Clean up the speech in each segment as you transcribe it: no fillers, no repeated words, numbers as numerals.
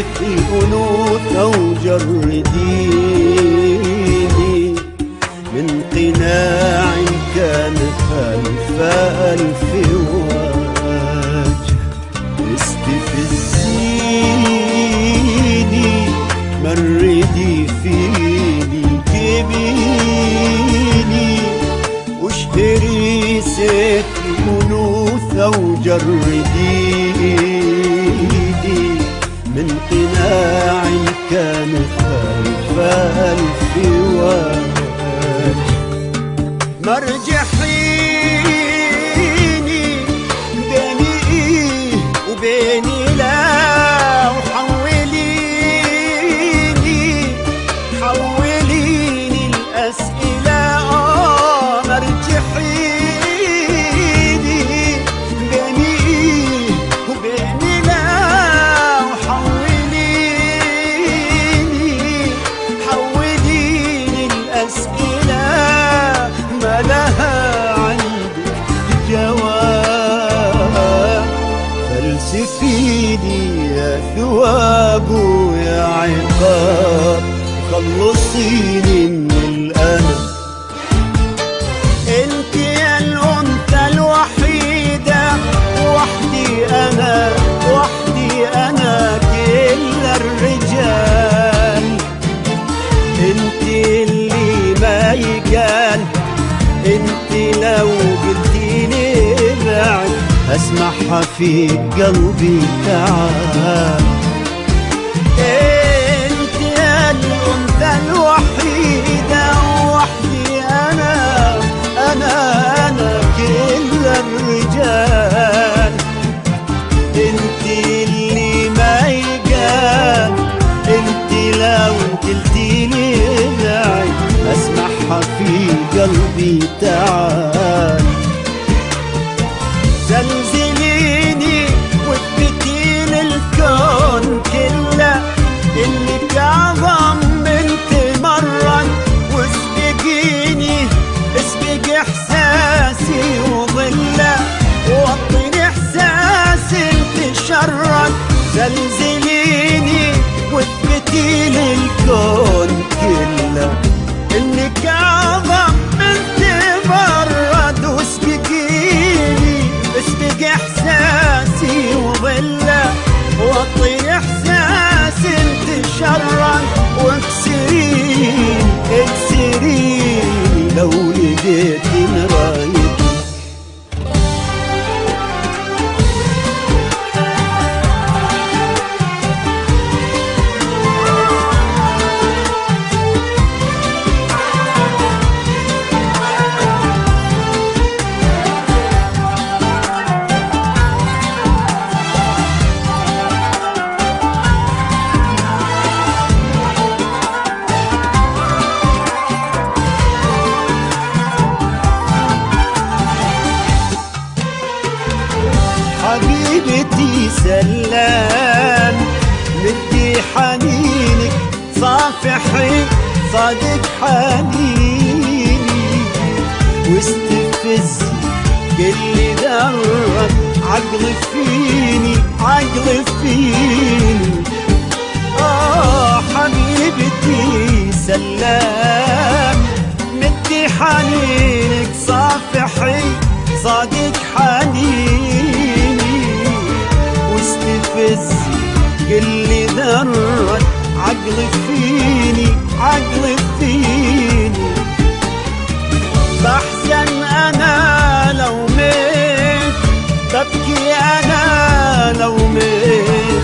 سيف الأنوثة وجرديني من قناع كان ألف ألف وجه. استفزيني مردي فيني جبيني واشهري سيف الأنوثة وجرديني من قناع كان ألف ألف وجه. مرجحيني بيني إيه وبيني لا وحوليني حوليني الأسئلة مرجحيني بيني إيه وبيني لا وحوليني حوليني الأسئلة ما لها عندك جواب. فلسفيني يا ثواب ويا عقاب خلصيني من الأنا. انت يا الأنثى الوحيدة وحدي أنا وحدي أنا كل الرجال. انت اللي ما يقال انت لو قلتيلي بعد اسمعها في قلبي تعال. انت يا الأنثى الوحيدة وحدي أنا كل الرجال. انت اللي ما يقال انت لو قلتيلي بعد اسمعها في قلبي تعال. زلزليني واثبتي للكون كله انك اعظم من تمرن. واسبقيني اسبق احساسي وظله ووطني احساسي تشرد. زلزليني واثبتي للكون كله انك اعظم من تمرد. واسبقيني اسبق احساسي وظله وطي احساسي تشرد. واكسريني اكسريني لو لقيت مرايتي. حبيبتي سلام مدي حنينك صافحي صادق حنيني. واستفزي كل ذرة عقل فيني عقل فيني. حبيبتي سلام مدي حنينك صافحي صادق حنيني. واستفزي كل ذرة عقل فيني عقل فيني. بحزن أنا لو ميت ببكي أنا لو ميت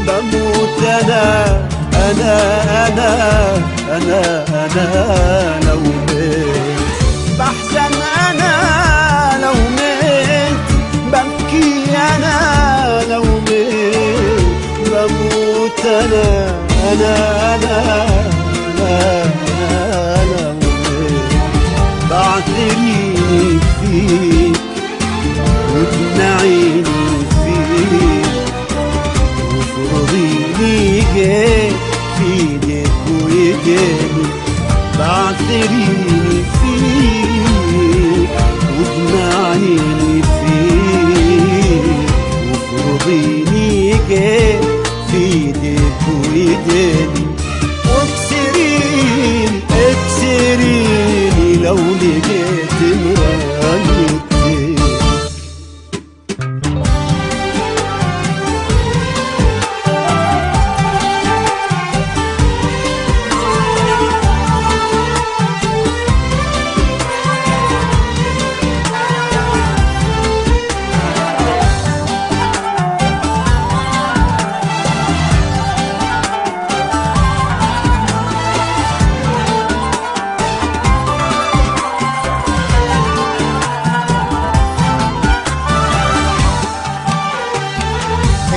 بموت أنا لو ميت. بحزن أنا لو ميت ببكي أنا لو ميت بموت أنا لو ميت. بعثريني فيك وتنعيني فيك وفرضيني جيت في ايدك ويديني. بعثريني فيك وتنعيني فيك وفرضيني جيت في ايدك ايديني، واكسريني اكسريني لو لقيت مرايتك.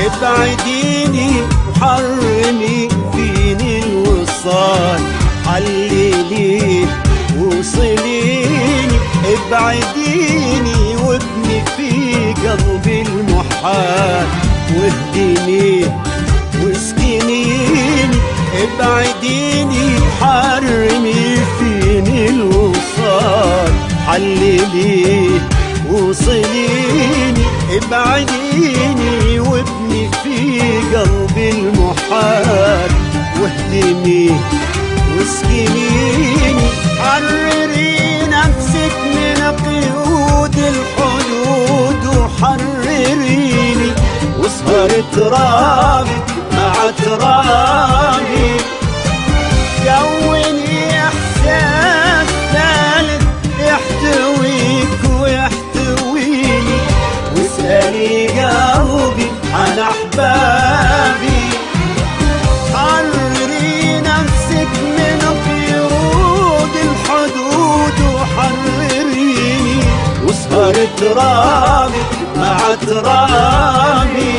ابعديني وحرمي فيني الوصال، حلليني وصليني، ابعديني وابني في قلبي المحال، واهديني واسكنيني، ابعديني وحرمي فيني الوصال، حلليني وصليني، ابعديني وابني في قلبي المحال، واهدمي واسكنيني، حرري نفسك من قيود الحدود، وحرريني واسهر ترابي مع ترابي، كوني احساس ثالث يحتويك ويحتويني، واسألي قلبي عن أحبابي، حرري نفسك من قيود الحدود، وحرريني واسهر ترابي مع ترابي،